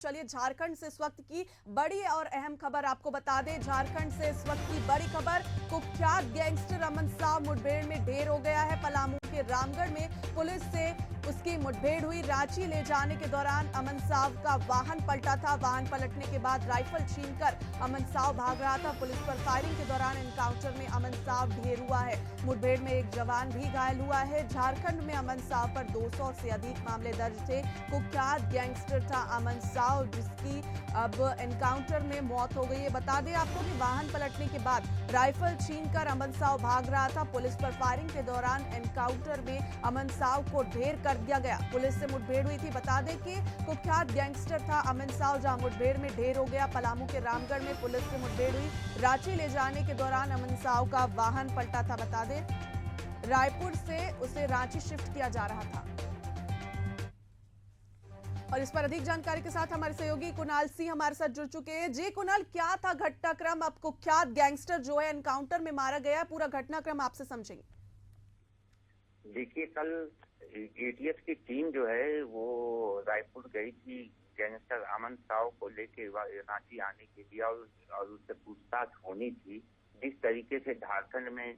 चलिए झारखंड से इस वक्त की बड़ी और अहम खबर आपको बता दें। झारखंड से इस वक्त की बड़ी खबर, कुख्यात गैंगस्टर अमन साव मुठभेड़ में ढेर हो गया है। पलामू के रामगढ़ में पुलिस से उसकी मुठभेड़ हुई। रांची ले जाने के दौरान अमन साव का वाहन पलटा था। वाहन पलटने के बाद राइफल छीनकर अमन साव भाग रहा था। पुलिस पर फायरिंग के दौरान एनकाउंटर में अमन साव ढेर हुआ है। मुठभेड़ में एक जवान भी घायल हुआ है। झारखंड में अमन साव पर 200 से अधिक मामले दर्ज थे। कुख्यात गैंगस्टर था अमन साव, जिसकी अब एनकाउंटर में मौत हो गई है। बता दें आपको कि वाहन पलटने के बाद राइफल छीनकर अमन साव भाग रहा था। पुलिस पर फायरिंग के दौरान एनकाउंटर में अमन साव को ढेर कर दिया गया। पुलिस से मुठभेड़ हुई थी। बता दें कि कुख्यात गैंगस्टर था अमन साव, जहां मुठभेड़ में ढेर हो गया। पलामू के रामगढ़ में पुलिस से मुठभेड़ हुई। रांची ले जाने के दौरान अमन साव का वाहन पलटा था। बता दें रायपुर से उसे रांची शिफ्ट किया जा रहा था। और इस पर अधिक जानकारी के साथ हमारे सहयोगी कुणाल सिंह हमारे साथ जुड़ चुके हैं। जी कुणाल, क्या था घटनाक्रम? अब कुख्यात गैंगस्टर जो है एनकाउंटर में मारा गया, पूरा घटनाक्रम आपसे समझेंगे। देखिए, कल एटीएस की टीम जो है वो रायपुर गई थी गैंगस्टर अमन साव को लेके रांची आने के लिए, और उससे पूछताछ होनी थी। जिस तरीके से झारखंड में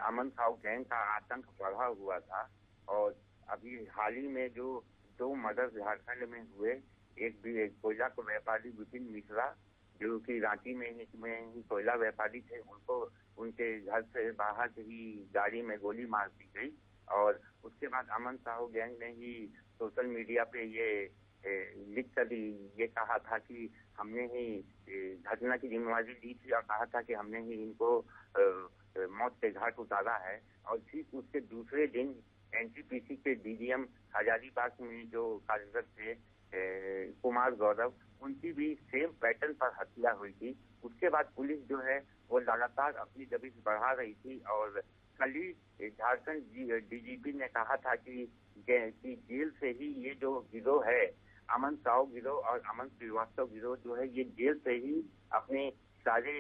अमन साव गैंग का आतंक बढ़ा हुआ था, और अभी हाल ही में जो 2 मर्डर झारखंड में हुए, एक भी कोयला को व्यापारी विपिन मिश्रा जो कि रांची में ही कोयला व्यापारी थे, उनको उनके घर से बाहर से ही गाड़ी में गोली मार दी गई। और उसके बाद अमन साहू गैंग ने ही सोशल मीडिया पे ये लिख कर ये कहा था कि हमने ही घटना की जिम्मेवारी ली थी, और कहा था कि हमने ही इनको मौत के घाट उतारा है। और ठीक उसके दूसरे दिन एनटीपीसी के डीजीएम हजारीबाग में जो कार्यरत थे कुमार गौरव, उनकी भी सेम पैटर्न पर हत्या हुई थी। उसके बाद पुलिस जो है वो लगातार अपनी दबिश बढ़ा रही थी, और कल ही झारखंड डीजीपी ने कहा था कि जेल से ही ये जो गिरोह है, अमन साव गिरोह और अमन श्रीवास्तव गिरोह जो है, ये जेल से ही अपने सारे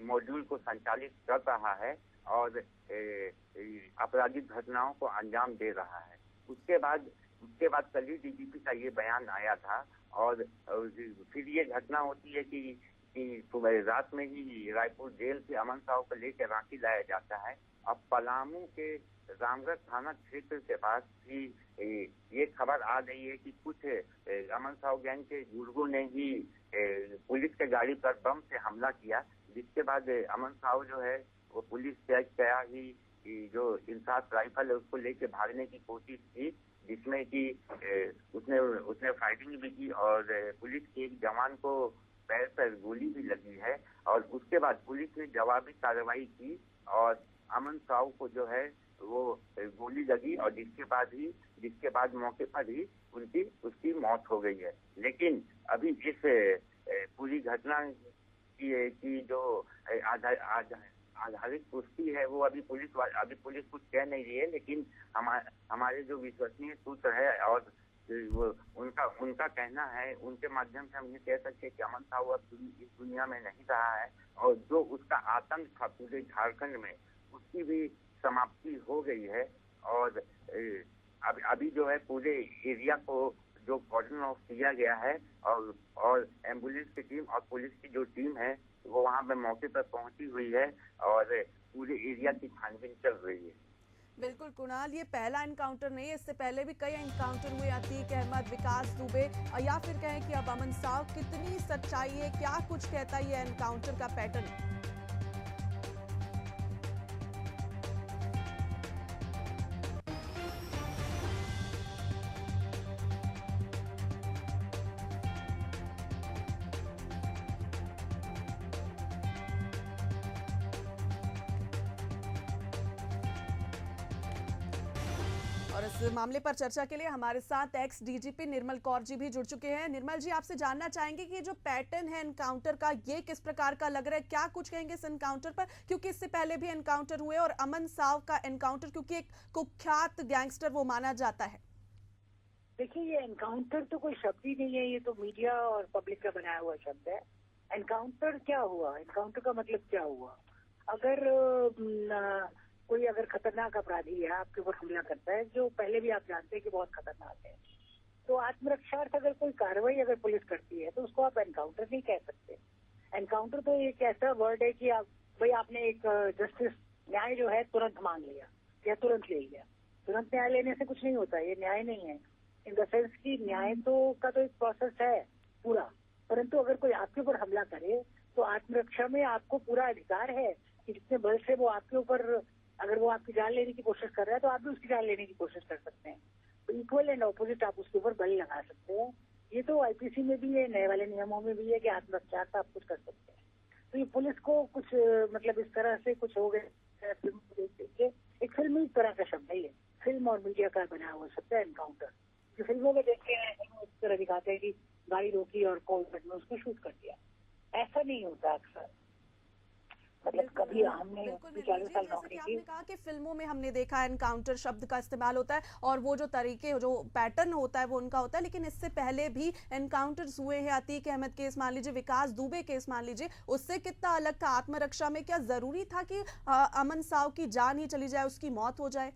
मॉड्यूल को संचालित कर रहा है और आपराधिक घटनाओं को अंजाम दे रहा है। उसके बाद कल ही डीजीपी का ये बयान आया था। और फिर ये घटना होती है कि सुबह रात में ही रायपुर जेल से अमन साव को लेकर रांची लाया जाता है। अब पलामू के रामगढ़ थाना क्षेत्र के पास भी ये खबर आ गई है कि कुछ अमन साव गैंग के गुर्गों ने ही पुलिस के गाड़ी पर बम से हमला किया, जिसके बाद अमन साव जो है वो पुलिस से क्या ही जो इंसाफ राइफल है उसको लेके भागने की कोशिश की, जिसमें कि उसने फाइटिंग भी की, और पुलिस के एक जवान को पैर पर गोली भी लगी है। और उसके बाद पुलिस ने जवाबी कार्रवाई की, और अमन साव को जो है वो गोली लगी, और जिसके बाद मौके पर ही उसकी मौत हो गई है। लेकिन अभी इस पूरी घटना की जो आधारित पुष्टि है वो अभी पुलिस कुछ कह नहीं रही है। लेकिन हमारे जो विश्वसनीय सूत्र है और वो उनका कहना है, उनके माध्यम से हम ये कह सकते हैं कि अमन साहू अब इस दुनिया में नहीं रहा है, और जो उसका आतंक था पूरे झारखंड में, उसकी भी समाप्ति हो गई है। और अभी जो है पूरे एरिया को जो कॉर्डन ऑफ किया गया है, और एम्बुलेंस की टीम और पुलिस की जो टीम है वो वहां पे मौके पर पहुंची हुई है, और पूरे एरिया की छानबीन चल रही है। बिल्कुल कुणाल, ये पहला एनकाउंटर नहीं है, इससे पहले भी कई एनकाउंटर हुए। अतीक अहमद, विकास दुबे, या फिर कहें कि अब अमन साव, कितनी सच्चाई है, क्या कुछ कहता है ये एनकाउंटर का पैटर्न? और इस मामले पर चर्चा के लिए हमारे साथ एक्स डीजीपी निर्मल कौर जी भी जुड़ चुके हैं। निर्मल जी, आपसे जानना चाहेंगे कि जो पैटर्न है एनकाउंटर का, ये किस प्रकार का लग रहा है? क्या कुछ कहेंगे इस एनकाउंटर पर, क्योंकि इससे पहले भी एनकाउंटर हुए, और अमन साव का एनकाउंटर क्योंकि एक कुख्यात गैंगस्टर वो माना जाता है। देखिए, ये एनकाउंटर तो कोई शब्द ही नहीं है, ये तो मीडिया और पब्लिक का बनाया हुआ शब्द है। एनकाउंटर क्या हुआ? एनकाउंटर का मतलब क्या हुआ? कोई अगर खतरनाक अपराधी है आपके ऊपर हमला करता है, जो पहले भी आप जानते हैं कि बहुत खतरनाक है, तो आत्मरक्षार्थ अगर कोई कार्रवाई अगर पुलिस करती है तो उसको आप एनकाउंटर नहीं कह सकते। एनकाउंटर तो एक ऐसा वर्ड है कि आप भाई आपने एक जस्टिस न्याय जो है तुरंत मांग लिया या तुरंत ले लिया। तुरंत न्याय लेने से कुछ नहीं होता, ये न्याय नहीं है। इन द सेंस की न्याय तो का तो एक प्रोसेस है पूरा, परंतु अगर कोई आपके ऊपर हमला करे तो आत्मरक्षा में आपको पूरा अधिकार है कि जितने बल से वो आपके ऊपर, अगर वो आपकी जान लेने की कोशिश कर रहा है तो आप भी उसकी जान लेने की कोशिश कर सकते हैं। तो इक्वल एंड ऑपोजिट आप उसके ऊपर बल लगा सकते हैं। ये तो आईपीसी में भी है, नए वाले नियमों में भी है कि आत्मरक्षा से आप कुछ कर सकते हैं। तो ये पुलिस को कुछ मतलब इस तरह से कुछ हो गया फिल्म को देख के, एक फिल्मी तरह का शब्द है ये, फिल्म और मीडिया का बना हुआ शब्द है एनकाउंटर। जो फिल्मों में देखते हैं इस तरह दिखाते हैं कि गाड़ी रोकी और कोर्ट में उसको शूट कर दिया, ऐसा नहीं होता अक्सर। मतलब कभी हमने 40 साल नौकरी की। आपने कहा कि फिल्मों में हमने देखा एनकाउंटर शब्द का इस्तेमाल होता है और वो जो तरीके जो पैटर्न होता है वो उनका होता है, लेकिन इससे पहले भी एनकाउंटर्स हुए हैं। अतीक अहमद केस मान लीजिए, विकास दुबे केस मान लीजिए, उससे कितना अलग था। आत्मरक्षा में क्या जरूरी था कि अमन साव की जान ही चली जाए, उसकी मौत हो जाए?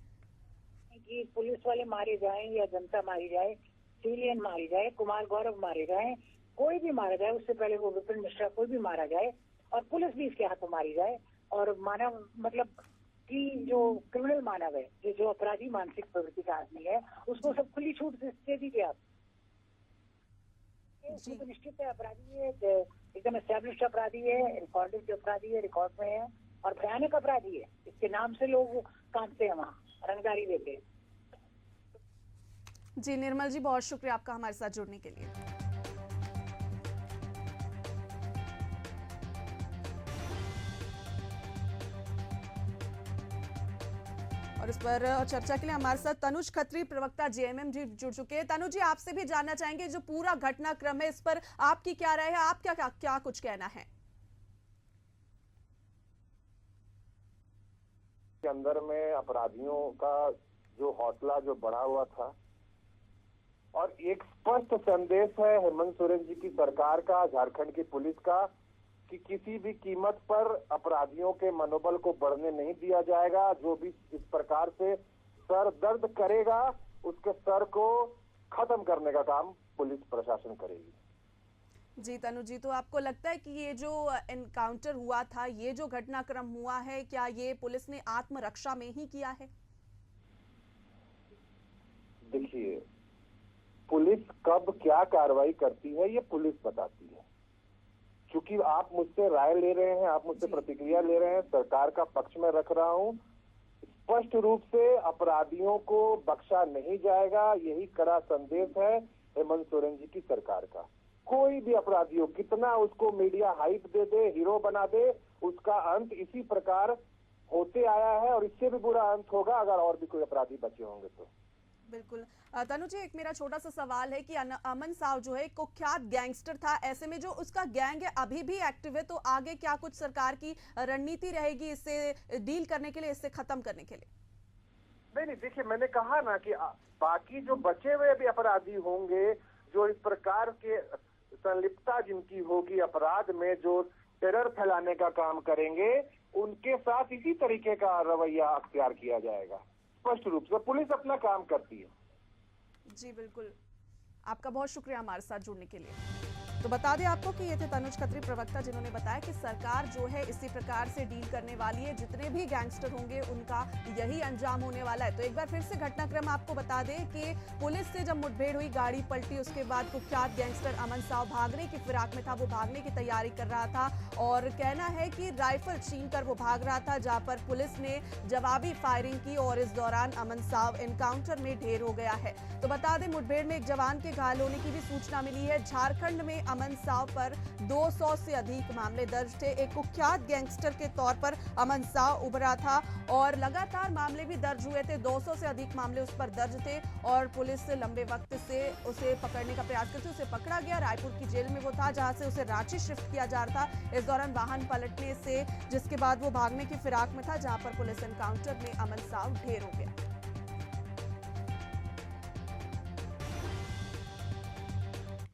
कि पुलिस वाले मारे जाए या जनता मारी जाए, सिविलियन मारी जाए, कुमार गौरव मारे जाए, कोई भी मारा जाए, उससे पहले वो विपिन मिश्रा कोई भी मारा जाए और पुलिस भी इसके हाथों मारी जाए, और मानव मतलब कि जो क्रिमिनल मानव है, जो अपराधी मानसिक प्रवृत्ति का आदमी है, उसको सब खुली छूट दे दीजिए आप। ये तो निश्चित है अपराधी है, एकदम एस्टैब्लिश्ड अपराधी है, रिकॉर्डेड अपराधी है, रिकॉर्ड में है और भयानक अपराधी है। इसके नाम से लोग कांपते हैं, वहाँ रंगदारी देते हैं। जी निर्मल जी, बहुत शुक्रिया आपका हमारे साथ जुड़ने के लिए। और इस पर चर्चा के लिए हमारे साथ तनुज खत्री, प्रवक्ता जेएमएम जी जुड़ चुके हैं। तनुज जी, आपसे भी जानना चाहेंगे जो पूरा घटनाक्रम है इस पर आपकी क्या राय है, आप क्या कुछ कहना है? के अंदर में अपराधियों का जो हौसला जो बढ़ा हुआ था और एक स्पष्ट संदेश है हेमंत सोरेन जी की सरकार का, झारखंड की पुलिस का, कि किसी भी कीमत पर अपराधियों के मनोबल को बढ़ने नहीं दिया जाएगा। जो भी इस प्रकार से सर दर्द करेगा उसके सर को खत्म करने का काम पुलिस प्रशासन करेगी। जी तनु जी, तो आपको लगता है कि ये जो एनकाउंटर हुआ था, ये जो घटनाक्रम हुआ है, क्या ये पुलिस ने आत्मरक्षा में ही किया है? देखिए, पुलिस कब क्या कार्रवाई करती है ये पुलिस बताती है। चूंकि आप मुझसे राय ले रहे हैं, आप मुझसे प्रतिक्रिया ले रहे हैं, सरकार का पक्ष में रख रहा हूं। स्पष्ट रूप से अपराधियों को बख्शा नहीं जाएगा, यही कड़ा संदेश है हेमंत सोरेन जी की सरकार का। कोई भी अपराधी हो, कितना उसको मीडिया हाइप दे दे, हीरो बना दे, उसका अंत इसी प्रकार होते आया है और इससे भी बुरा अंत होगा अगर और भी कोई अपराधी बचे होंगे तो। बिल्कुल। तनु जी, एक मेरा छोटा सा सवाल है कि अमन साव जो है कुख्यात गैंगस्टर था, ऐसे में जो उसका गैंग है अभी भी एक्टिव है, तो आगे क्या कुछ सरकार की रणनीति रहेगी इससे डील करने के लिए, इससे खत्म करने के लिए? नहीं, देखिए मैंने कहा ना कि बाकी जो बचे हुए भी अपराधी होंगे, जो इस प्रकार के संलिप्तता जिनकी होगी अपराध में, जो टेरर फैलाने का काम करेंगे, उनके साथ इसी तरीके का रवैया अख्तियार किया जाएगा। स्पष्ट रूप से पुलिस अपना काम करती है। जी बिल्कुल, आपका बहुत शुक्रिया हमारे साथ जुड़ने के लिए। तो बता दें आपको कि ये थे तनुज खत्री, प्रवक्ता, जिन्होंने बताया कि सरकार जो है इसी प्रकार से डील करने वाली है, जितने भी गैंगस्टर होंगे उनका यही अंजाम होने वाला है। तो एक बार फिर से घटनाक्रम आपको बता दें कि पुलिस से जब मुठभेड़ हुई, गाड़ी पलटी, उसके बाद कुख्यात गैंगस्टर अमन साव भागने की फिराक में था, वो भागने की तैयारी कर रहा था और कहना है कि राइफल छीन कर वो भाग रहा था, जहां पर पुलिस ने जवाबी फायरिंग की और इस दौरान अमन साव एनकाउंटर में ढेर हो गया है। तो बता दें मुठभेड़ में एक जवान के घायल होने की भी सूचना मिली है। झारखंड में अमन साव पर 200 से अधिक मामले दर्ज थे। एक कुख्यात गैंगस्टर के तौर पर अमन साव उभरा था और लगातार मामले भी दर्ज हुए थे। 200 से अधिक मामले उस पर दर्ज थे और पुलिस से लंबे वक्त से उसे पकड़ने का प्रयास करते, उसे पकड़ा गया। रायपुर की जेल में वो था, जहां से उसे रांची शिफ्ट किया जा रहा था। इस दौरान वाहन पलटने से, जिसके बाद वो भागने की फिराक में था, जहां पर पुलिस एनकाउंटर में अमन साव ढेर हो गया।